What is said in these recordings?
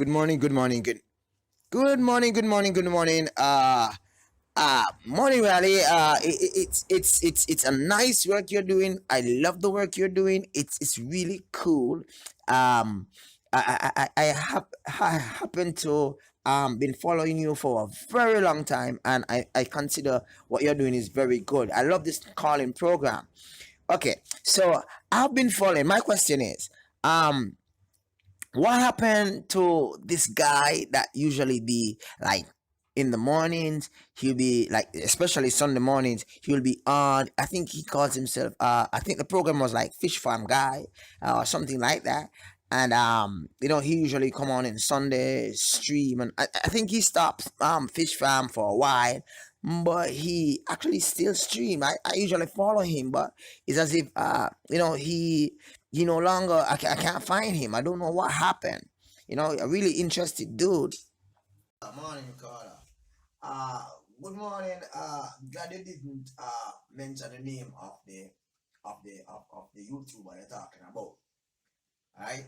Good morning, good morning, good morning, good morning, good morning. Morning Rally. It's a nice work you're doing. I love the work you're doing. It's really cool. Um, I happen to been following you for a very long time, and I consider what you're doing is very good. I love this calling program. Okay, so I've been following. My question is, um what happened to this guy that usually be like in the mornings? He'll be like, especially Sunday mornings, he'll be on. I think he calls himself, I think the program was like Fish Farm Guy, or something like that. And he usually come on in Sunday stream, and I think he stopped Fish Farm for a while, but he actually still stream. I usually follow him, but it's as if he no longer, I can't find him. I don't know what happened. A really interested dude. Morning, Carla. Uh, Good morning. Glad you didn't mention the name of the YouTuber you're talking about. Alright?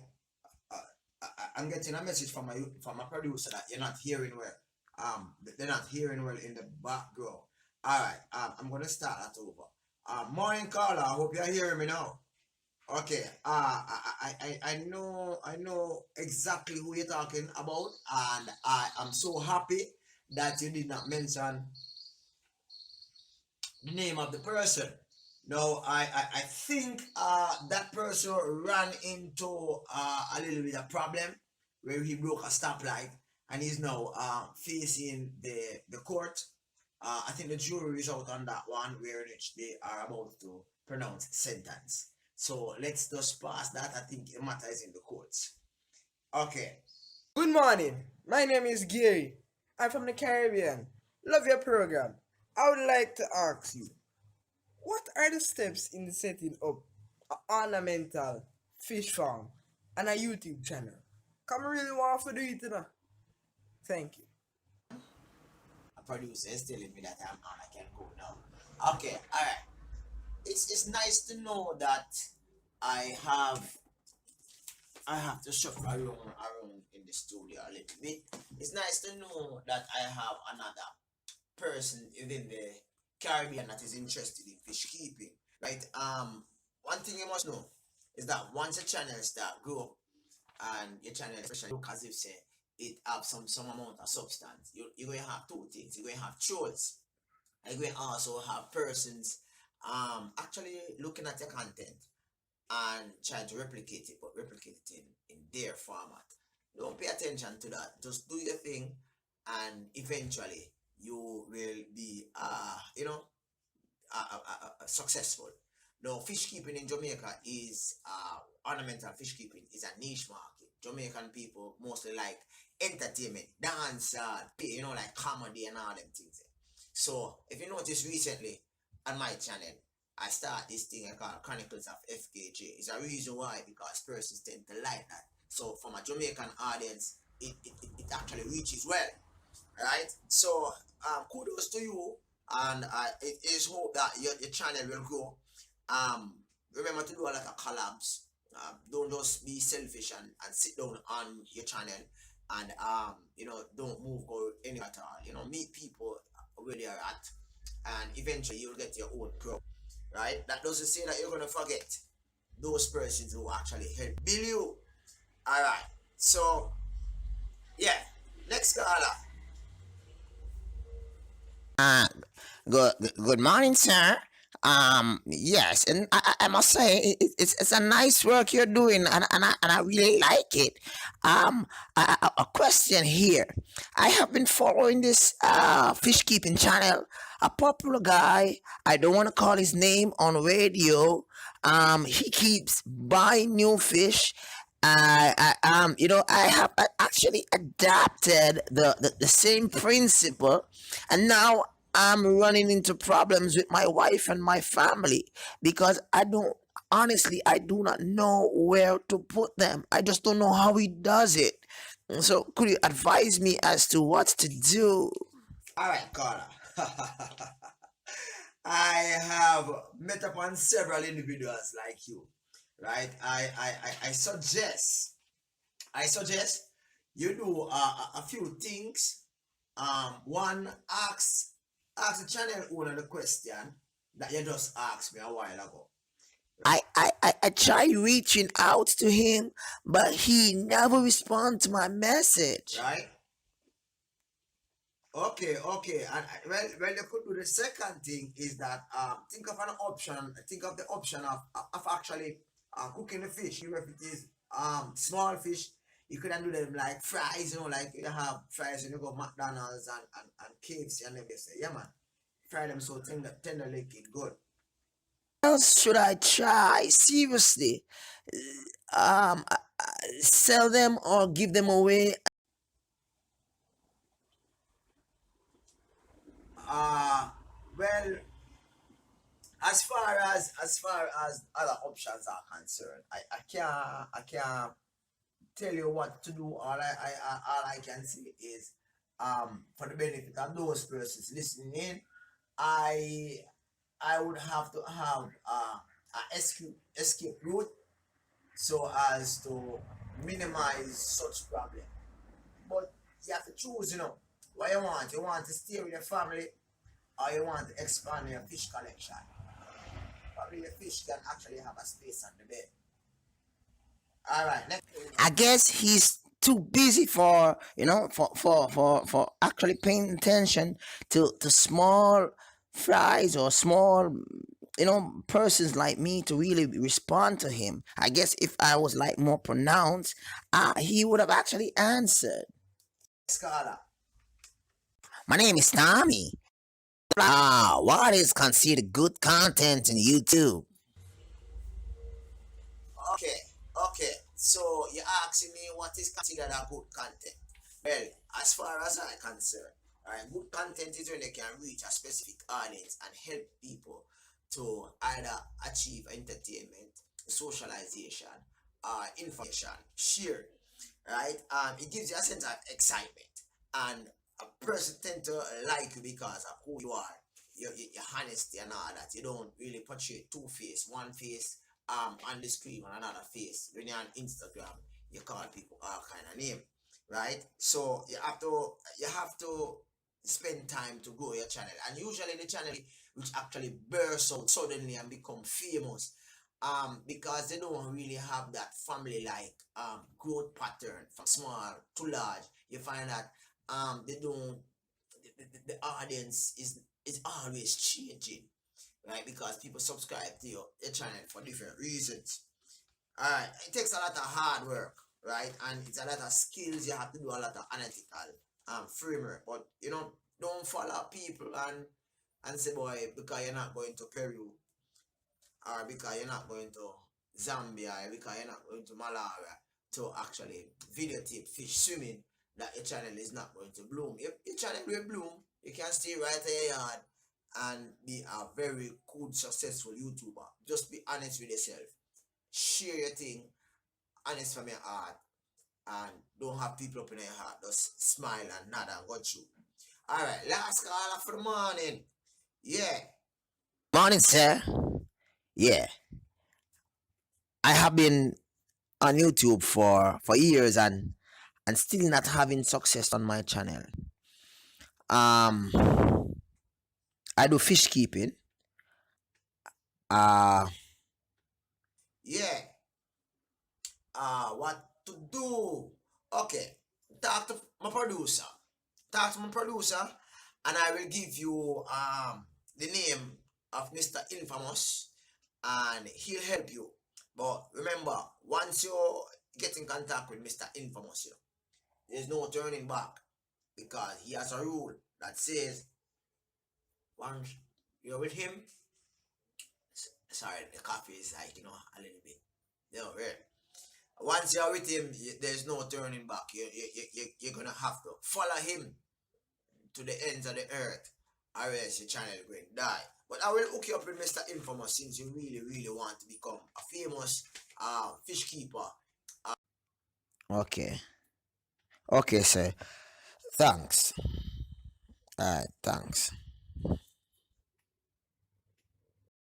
I'm getting a message from my producer that you're not hearing well. They're not hearing well in the background. Alright, I'm gonna start that over. Morning, Carla. I hope you're hearing me now. Okay, I know exactly who you're talking about, and I am so happy that you did not mention the name of the person. No, I think that person ran into a little bit of problem where he broke a stoplight, and he's now facing the court. I think the jury is out on that one, where which they are about to pronounce sentence. So let's just pass that. I think the matter is in the courts. Okay. Good morning. My name is Gary. I'm from the Caribbean. Love your program. I would like to ask you, what are the steps in setting up an ornamental fish farm and a YouTube channel? Come really want to do it, you know? Thank you. A producer is telling me that I'm on. I can go now. Okay. All right. It's nice to know that I have I have to shuffle around in the studio a little bit. It's nice to know that I have another person within the Caribbean that is interested in fish keeping. Right? One thing you must know is that once a channel start grow, and your channel especially look as if say it have some amount of substance, you're going to have two things. You're going to have trolls. You're going to also have persons actually looking at your content and trying to replicate it, but replicate it in their format. Don't pay attention to that. Just do your thing, and eventually you will be, successful. Now, fish keeping in Jamaica is ornamental fish keeping is a niche market. Jamaican people mostly like entertainment, dance, like comedy and all them things. So, if you notice recently on my channel, I start this thing I call Chronicles of FKJ. It's a reason why, because persons tend to like that. So, from a Jamaican audience, it actually reaches well, right? So, kudos to you, and it is hope that your channel will grow. Um, Remember to do a lot of collabs. Don't just be selfish and sit down on your channel, and don't move go anywhere at all. Meet people where they are at, and eventually you'll get your own crowd, right? That doesn't say that you're gonna forget those persons who actually help build you. All right. So yeah, next caller. Uh, good morning, sir. Yes, and I must say it's a nice work you're doing, and I really like it. A question here. I have been following this fish keeping channel. A popular guy. I don't want to call his name on radio. He keeps buying new fish. I have actually adapted the same principle, and now I'm running into problems with my wife and my family because I do not know where to put them. I just don't know how he does it. So, could you advise me as to what to do? All right, Carla. I have met upon several individuals like you, right? I suggest you do a few things. One, ask the channel owner the question that you just asked me a while ago. I try reaching out to him, but he never responds to my message. Right? Okay, okay. And well, you could do the second thing is that think of an option. Think of the option of actually cooking the fish. Even if it is small fish, you could do them like fries. You know, like you have fries and you go McDonald's and KFC and them. They say, yeah, man, fry them so tender liquid good. Else should I try? Seriously, sell them or give them away? Uh well, as far as other options are concerned, I can't tell you what to do. All I can say is for the benefit of those persons listening in, I I would have to have a escape route so as to minimize such problem. But you have to choose, what you want. You want to stay with your family or you want to expand your fish collection. Probably the fish can actually have a space on the bed. All right. Next. I guess he's too busy for for actually paying attention to small fries or small persons like me to really respond to him. I guess if I was like more pronounced, he would have actually answered. Scholar. My name is Tommy. What is considered good content in YouTube? Okay, okay. So you're asking me what is considered a good content. Well, as far as I'm concerned, alright, good content is when they can reach a specific audience and help people to either achieve entertainment, socialization, information, share, right? It gives you a sense of excitement, and a person tend to like you because of who you are, your honesty and all that. You don't really portray two face, one face on the screen on another face. When you're on Instagram, you call people all kind of name, right? So you have to spend time to grow your channel, and usually the channel which actually bursts out suddenly and become famous because they don't really have that family like growth pattern from small to large. You find that they don't the audience is always changing, right? Because people subscribe to your channel for different reasons. All right, it takes a lot of hard work, right? And it's a lot of skills. You have to do a lot of analytical framework. But don't follow people and say, boy, because you're not going to Peru, or because you're not going to Zambia, or because you're not going to Malawi to actually videotape fish swimming, that your channel is not going to bloom. If your channel will bloom, you can stay right in your yard and be a very good, successful YouTuber. Just be honest with yourself. Share your thing, honest from your heart, and don't have people up in your heart. Just smile and nod and go through. Alright, last call for the morning. Yeah. Morning, sir. Yeah. I have been on YouTube for years and still not having success on my channel. Um I do fish keeping. Uh yeah. What to do? Okay. Talk to my producer. Talk to my producer and I will give you the name of Mr. Infamous and he'll help you. But remember, once you get in contact with Mr. Infamous, there's no turning back because he has a rule that says once you're with him, sorry, the coffee is like, a little bit, right? Once you're with him, there's no turning back. You're gonna have to follow him to the ends of the earth, or else your channel going to die. But I will hook you up with Mr. Infamous since you really, really want to become a famous fish keeper. Okay. Okay, sir. Thanks. Alright, thanks.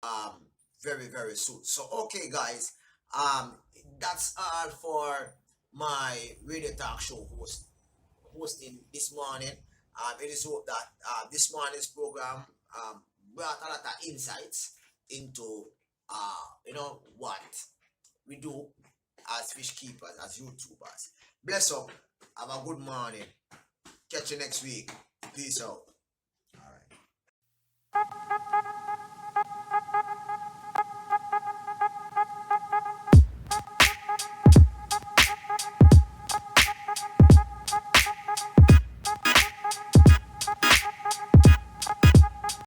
Um, very, very soon. So, okay, guys. Um, that's all for my radio talk show hosting this morning. It is hope that this morning's program brought a lot of insights into what we do as fish keepers, as YouTubers. Bless up. Have a good morning. Catch you next week. Peace out.